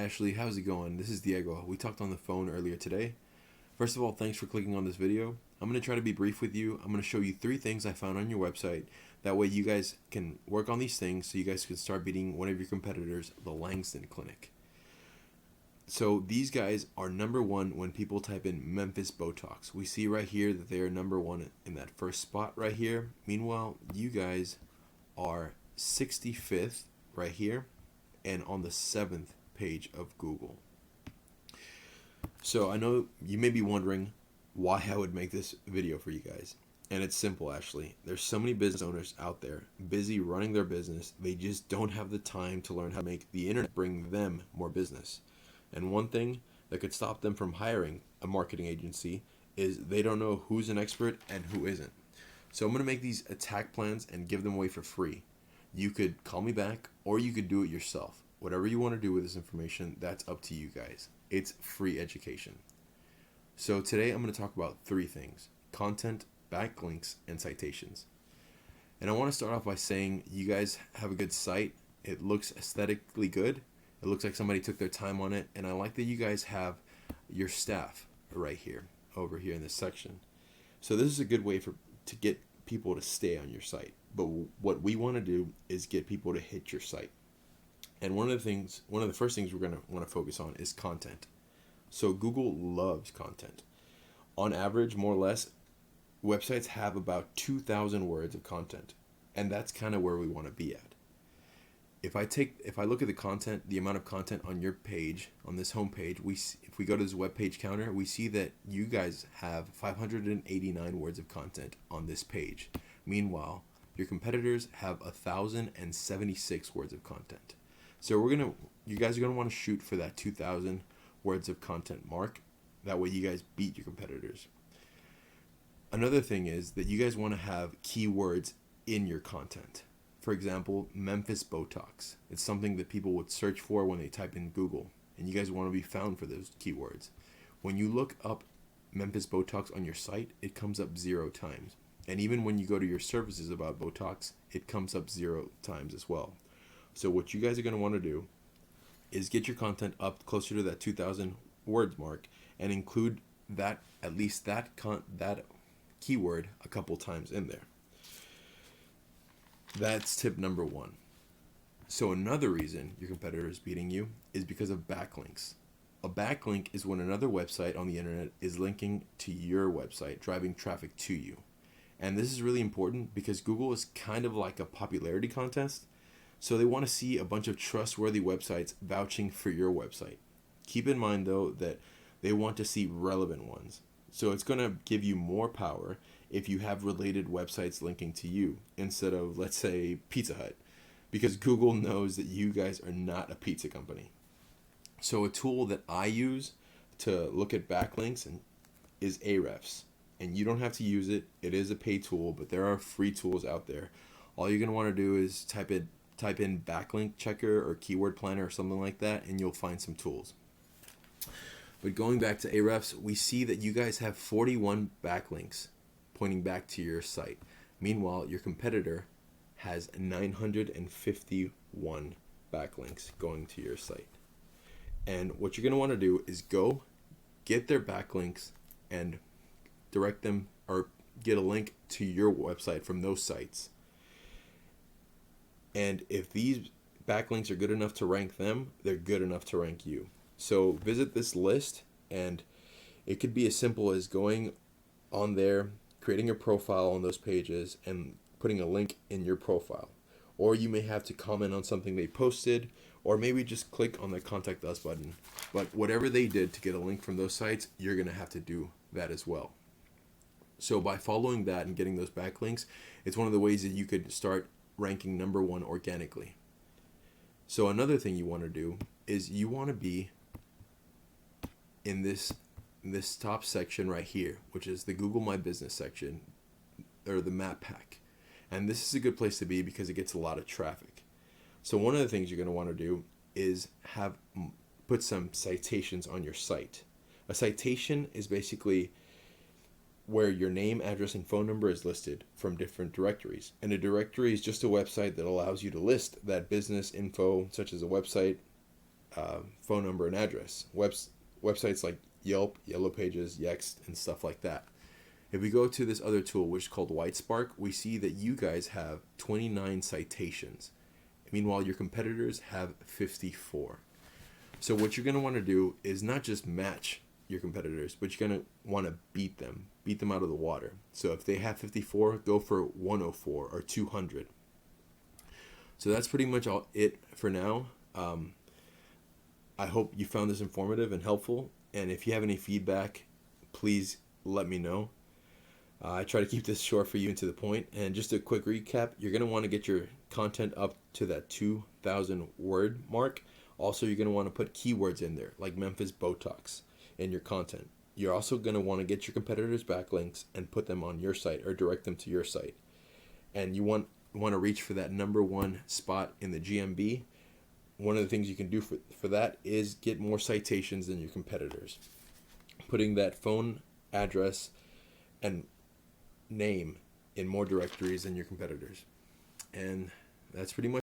Ashley, how's it going? This is Diego. We talked on the phone earlier today. First of all, thanks for clicking on this video. I'm going to try to be brief with you. I'm going to show you 3 things I found on your website. That way you guys can work on these things so you guys can start beating one of your competitors, the Langston Clinic. So these guys are number 1 when people type in Memphis Botox. We see right here that they are number 1 in that first spot right here. Meanwhile, you guys are 65th right here and on the 7th page of Google. So I know you may be wondering why I would make this video for you guys. And it's simple, Ashley. There's so many business owners out there busy running their business. They just don't have the time to learn how to make the internet bring them more business. And one thing that could stop them from hiring a marketing agency is they don't know who's an expert and who isn't. So I'm going to make these attack plans and give them away for free. You could call me back or you could do it yourself. Whatever you want to do with this information, that's up to you guys. It's free education. So today I'm going to talk about 3 things: content, backlinks, and citations. And I want to start off by saying you guys have a good site. It looks aesthetically good. It looks like somebody took their time on it. And I like that you guys have your staff right here, over here in this section. So this is a good way to get people to stay on your site. But what we want to do is get people to hit your site. And one of the first things we're going to want to focus on is content. So Google loves content. On average, more or less, websites have about 2,000 words of content. And that's kind of where we want to be at. If I look at the content, the amount of content on your page, on this home page, if we go to this web page counter, we see that you guys have 589 words of content on this page. Meanwhile, your competitors have 1,076 words of content. So you guys are gonna want to shoot for that 2,000 words of content mark. That way you guys beat your competitors. Another thing is that you guys want to have keywords in your content. For example, Memphis Botox. It's something that people would search for when they type in Google, and you guys want to be found for those keywords. When you look up Memphis Botox on your site, it comes up 0 times. And even when you go to your services about Botox, it comes up 0 times as well. So what you guys are going to want to do is get your content up closer to that 2,000 words mark and include that, at least that keyword a couple times in there. That's tip number 1. So another reason your competitor is beating you is because of backlinks. A backlink is when another website on the internet is linking to your website, driving traffic to you. And this is really important because Google is kind of like a popularity contest. So they want to see a bunch of trustworthy websites vouching for your website. Keep in mind, though, that they want to see relevant ones. So it's going to give you more power if you have related websites linking to you instead of, let's say, Pizza Hut, because Google knows that you guys are not a pizza company. So a tool that I use to look at backlinks is Ahrefs. And you don't have to use it. It is a paid tool, but there are free tools out there. All you're going to want to do is type in backlink checker or keyword planner or something like that, and you'll find some tools. But going back to Ahrefs, we see that you guys have 41 backlinks pointing back to your site. Meanwhile, your competitor has 951 backlinks going to your site. And what you're going to want to do is go get their backlinks and direct them or get a link to your website from those sites. And if these backlinks are good enough to rank them, they're good enough to rank you. So visit this list, and it could be as simple as going on there, creating a profile on those pages, and putting a link in your profile. Or you may have to comment on something they posted, or maybe just click on the Contact Us button. But whatever they did to get a link from those sites, you're going to have to do that as well. So by following that and getting those backlinks, it's one of the ways that you could start ranking number 1 organically. So another thing you want to do is you want to be in this top section right here, which is the Google My Business section, or the map pack. And this is a good place to be because it gets a lot of traffic. So one of the things you're going to want to do is put some citations on your site. A citation is basically where your name, address, and phone number is listed from different directories. And a directory is just a website that allows you to list that business info, such as a website, phone number and address. Websites like Yelp, Yellow Pages, Yext, and stuff like that. If we go to this other tool, which is called Whitespark, we see that you guys have 29 citations. Meanwhile, your competitors have 54. So what you're going to want to do is not just match your competitors, but you're going to want to beat them out of the water. So if they have 54, go for 104 or 200. So that's pretty much all it for now. I hope you found this informative and helpful. And if you have any feedback, please let me know. I try to keep this short for you and to the point. And just a quick recap, you're going to want to get your content up to that 2,000 word mark. Also, you're going to want to put keywords in there, like Memphis Botox, in your content. You're also going to want to get your competitors' backlinks and put them on your site or direct them to your site. And you want to reach for that #1 spot in the GMB. One of the things you can do for that is get more citations than your competitors. Putting that phone, address, and name in more directories than your competitors. And that's pretty much